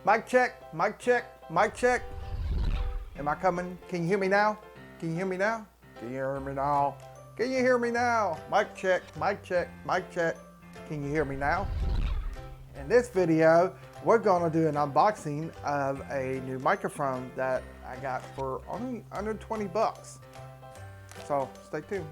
Mic check, mic check, mic check. Am I coming? Can you hear me now? Can you hear me now? Can you hear me now? Can you hear me now? Mic check, mic check, mic check. Can you hear me now? In this video, we're gonna do an unboxing of a new microphone that I got for only under 20 bucks. So stay tuned.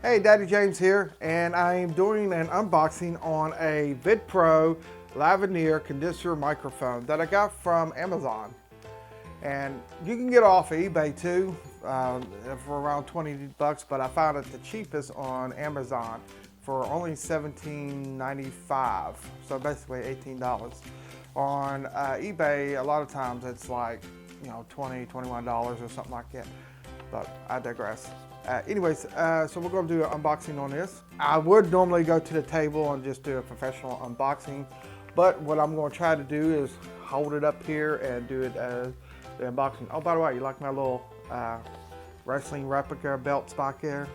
Hey, Daddy James here, and I am doing an unboxing on a Vidpro Lavalier Condenser microphone that I got from Amazon. And you can get it off of eBay too for around 20 bucks, but I found it the cheapest on Amazon for only $17.95, so basically $18. On eBay, a lot of times it's like, you know, $20, $21 or something like that, but I digress. Anyways, so we're going to do an unboxing on this. I would normally go to the table and just do a professional unboxing, but what I'm going to try to do is hold it up here and do it as the unboxing. Oh, by the way, you like my little wrestling replica belt spot there?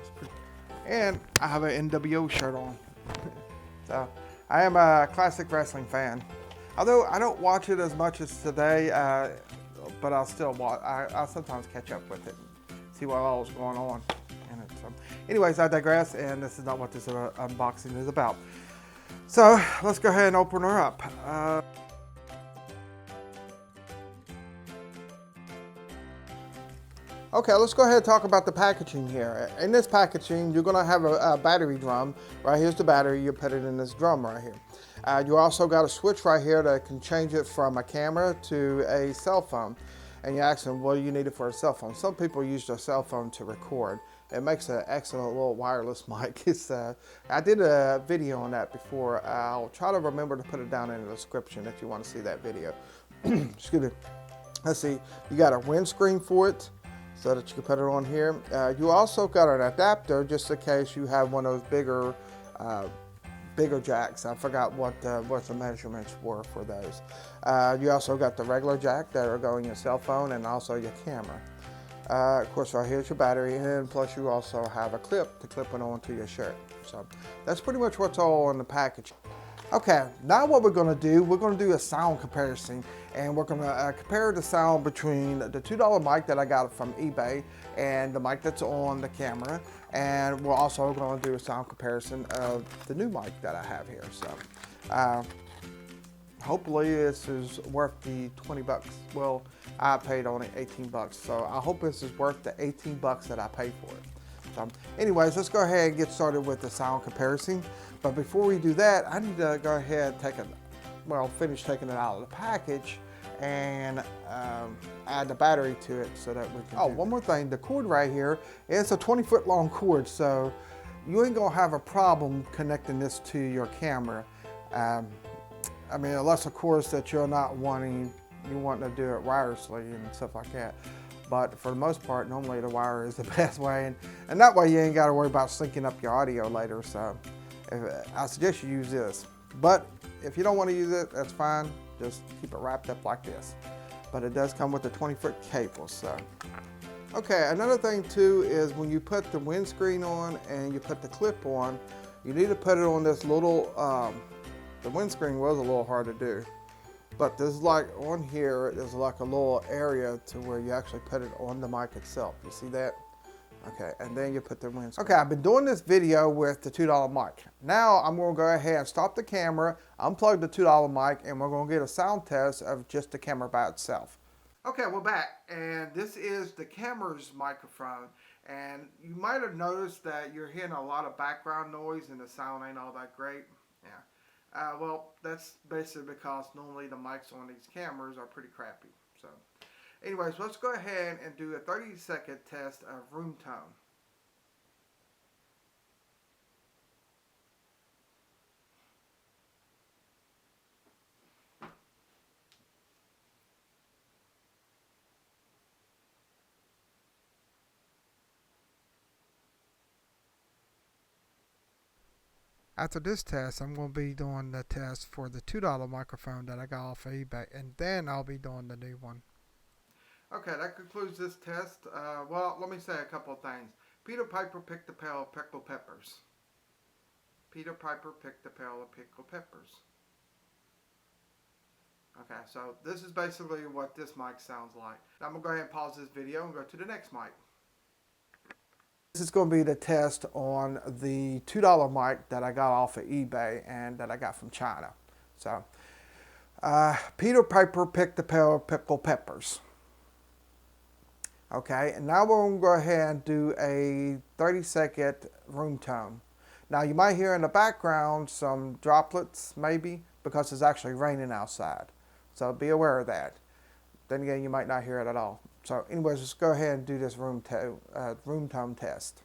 And I have an NWO shirt on. So I am a classic wrestling fan. Although I don't watch it as much as today, but I'll still watch. I'll sometimes catch up with it and see what all is going on in it. So anyways, I digress, and this is not what this unboxing is about. So let's go ahead and open her up. Okay, let's go ahead and talk about the packaging here. In this packaging, you're gonna have a battery drum. Right here's the battery, you put it in this drum right here. You also got a switch right here that can change it from a camera to a cell phone. And you ask them, what do you need it for a cell phone? Some people use their cell phone to record. It makes an excellent little wireless mic. I did a video on that before. I'll try to remember to put it down in the description if you want to see that video. Excuse me. Let's see, you got a windscreen for it, so that you can put it on here. You also got an adapter just in case you have one of those bigger jacks. I forgot what the measurements were for those. You also got the regular jack that are going your cell phone and also your camera. Of course, right here's your battery, and plus you also have a clip to clip it onto your shirt. So that's pretty much what's all in the package. Okay, now what we're going to do a sound comparison, and we're going to compare the sound between the $2 mic that I got from eBay and the mic that's on the camera, and we're also going to do a sound comparison of the new mic that I have here. So hopefully this is worth the 20 bucks. Well, I paid only 18 bucks, so I hope this is worth the 18 bucks that I paid for it. So anyways, let's go ahead and get started with the sound comparison. But before we do that, I need to go ahead and finish taking it out of the package and add the battery to it so that we can. Oh, one more thing, the cord right here is a 20-foot long cord, so you ain't gonna have a problem connecting this to your camera. I mean, unless of course that you're not wanting to do it wirelessly and stuff like that. But for the most part, normally the wire is the best way, and that way you ain't got to worry about syncing up your audio later. So I suggest you use this. But if you don't want to use it, that's fine. Just keep it wrapped up like this. But it does come with a 20-foot cable. So okay, another thing too is when you put the windscreen on and you put the clip on, you need to put it on this little. The windscreen was a little hard to do. But there's like on here, there's like a little area to where you actually put it on the mic itself. You see that? Okay, and then you put the windscreen. Okay, I've been doing this video with the $2 mic. Now I'm gonna go ahead and stop the camera, unplug the $2 mic, and we're gonna get a sound test of just the camera by itself. Okay, we're back, and this is the camera's microphone. And you might have noticed that you're hearing a lot of background noise and the sound ain't all that great. Yeah. Well, that's basically because normally the mics on these cameras are pretty crappy. So anyways, let's go ahead and do a 30-second test of room tone. After this test, I'm going to be doing the test for the $2 microphone that I got off of eBay, and then I'll be doing the new one. Okay, that concludes this test. Well, let me say a couple of things. Peter Piper picked a pail of pickled peppers. Peter Piper picked a pail of pickled peppers. Okay, so this is basically what this mic sounds like. Now I'm going to go ahead and pause this video and go to the next mic. This is going to be the test on the $2 mic that I got off of eBay and that I got from China. So, Peter Piper picked a pail of pickled peppers. Okay, and now we're going to go ahead and do a 30-second room tone. Now you might hear in the background some droplets maybe because it's actually raining outside. So be aware of that. Then again, you might not hear it at all. So anyways, let's go ahead and do this room tone test.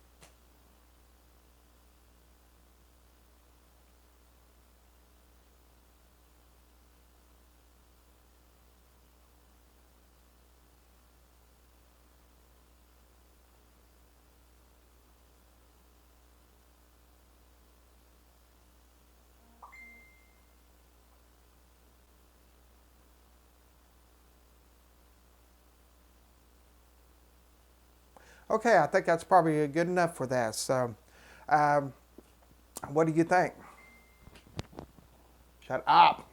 Okay, I think that's probably good enough for that. So, what do you think? Shut up.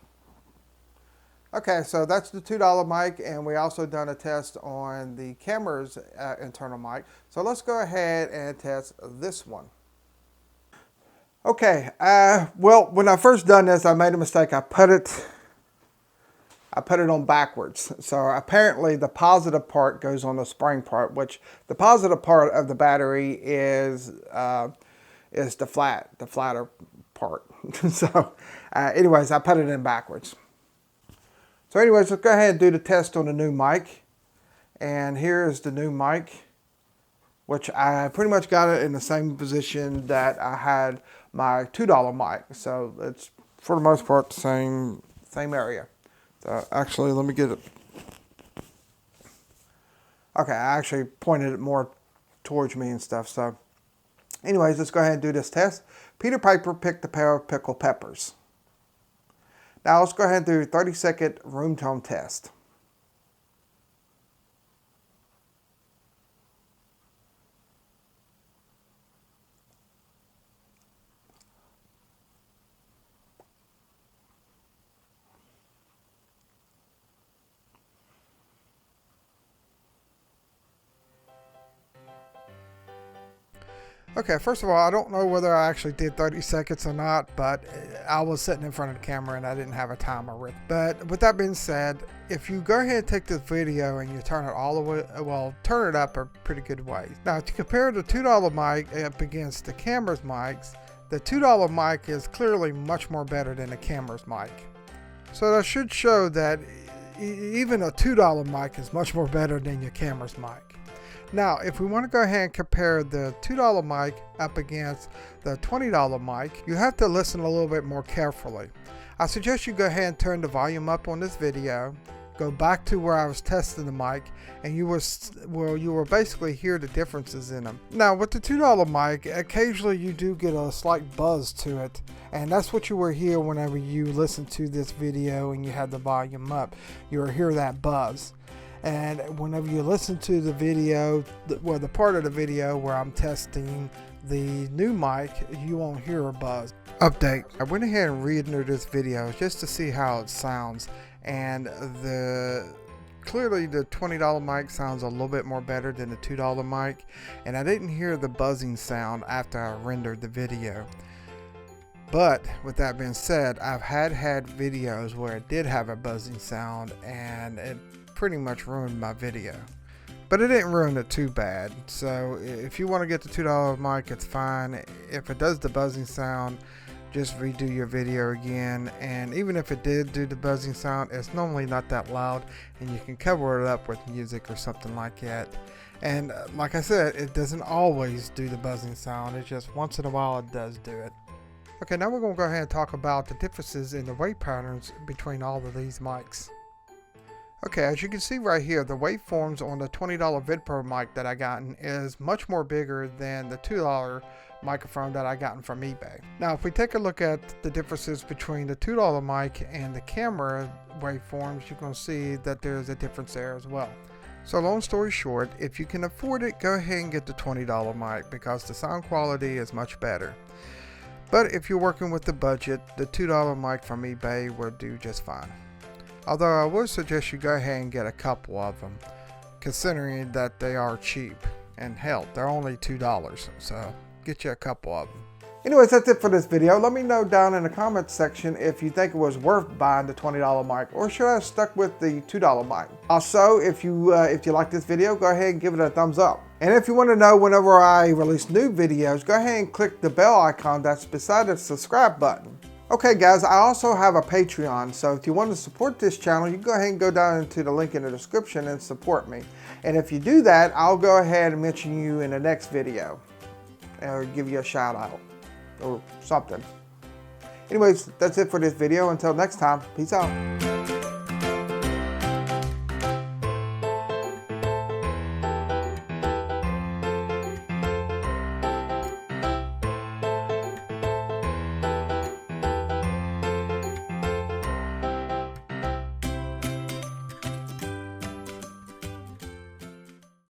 Okay, so that's the $2 mic, and we also done a test on the camera's internal mic. So let's go ahead and test this one. Okay, well, when I first done this, I made a mistake. I put it on backwards. So apparently the positive part goes on the spring part, which the positive part of the battery is the flatter part. So anyways, I put it in backwards. So anyways, let's go ahead and do the test on the new mic. And here is the new mic, which I pretty much got it in the same position that I had my $2 mic. So it's for the most part the same area. Actually, let me get it. Okay, I actually pointed it more towards me and stuff. So anyways, let's go ahead and do this test. Peter Piper picked a pair of pickled peppers. Now let's go ahead and do a 30-second room tone test. Okay, first of all, I don't know whether I actually did 30 seconds or not, but I was sitting in front of the camera and I didn't have a timer with. But with that being said, if you go ahead and take this video and you turn it all the way, well, turn it up a pretty good way. Now, to compare the $2 mic up against the camera's mics, the $2 mic is clearly much more better than the camera's mic. So that should show that even a $2 mic is much more better than your camera's mic. Now, if we want to go ahead and compare the $2 mic up against the $20 mic, you have to listen a little bit more carefully. I suggest you go ahead and turn the volume up on this video, go back to where I was testing the mic, and you will basically hear the differences in them. Now, with the $2 mic, occasionally you do get a slight buzz to it, and that's what you will hear whenever you listen to this video and you have the volume up. You will hear that buzz. And whenever you listen to the video, well, the part of the video where I'm testing the new mic, you won't hear a buzz. Update. I went ahead and re-entered this video just to see how it sounds. And clearly the $20 mic sounds a little bit more better than the $2 mic. And I didn't hear the buzzing sound after I rendered the video. But with that being said, I've had videos where it did have a buzzing sound and it pretty much ruined my video, but it didn't ruin it too bad. So if you want to get the $2 mic, it's fine. If it does the buzzing sound, just redo your video again. And even if it did do the buzzing sound, it's normally not that loud, and you can cover it up with music or something like that. And like I said, it doesn't always do the buzzing sound. It's just once in a while it does do it. Okay, now we're going to go ahead and talk about the differences in the wave patterns between all of these mics. Okay, as you can see right here, the waveforms on the $20 Vidpro mic that I gotten is much more bigger than the $2 microphone that I gotten from eBay. Now, if we take a look at the differences between the $2 mic and the camera waveforms, you can see that there's a difference there as well. So long story short, if you can afford it, go ahead and get the $20 mic because the sound quality is much better. But if you're working with the budget, the $2 mic from eBay will do just fine. Although I would suggest you go ahead and get a couple of them, considering that they are cheap. And hell, they're only $2, so get you a couple of them. Anyways, that's it for this video. Let me know down in the comments section if you think it was worth buying the $20 mic, or should I have stuck with the $2 mic. Also, if you like this video, go ahead and give it a thumbs up. And if you want to know whenever I release new videos, go ahead and click the bell icon that's beside the subscribe button. Okay guys, I also have a Patreon, so if you want to support this channel, you can go ahead and go down into the link in the description and support me. And if you do that, I'll go ahead and mention you in the next video, or give you a shout out, or something. Anyways, that's it for this video. Until next time, peace out.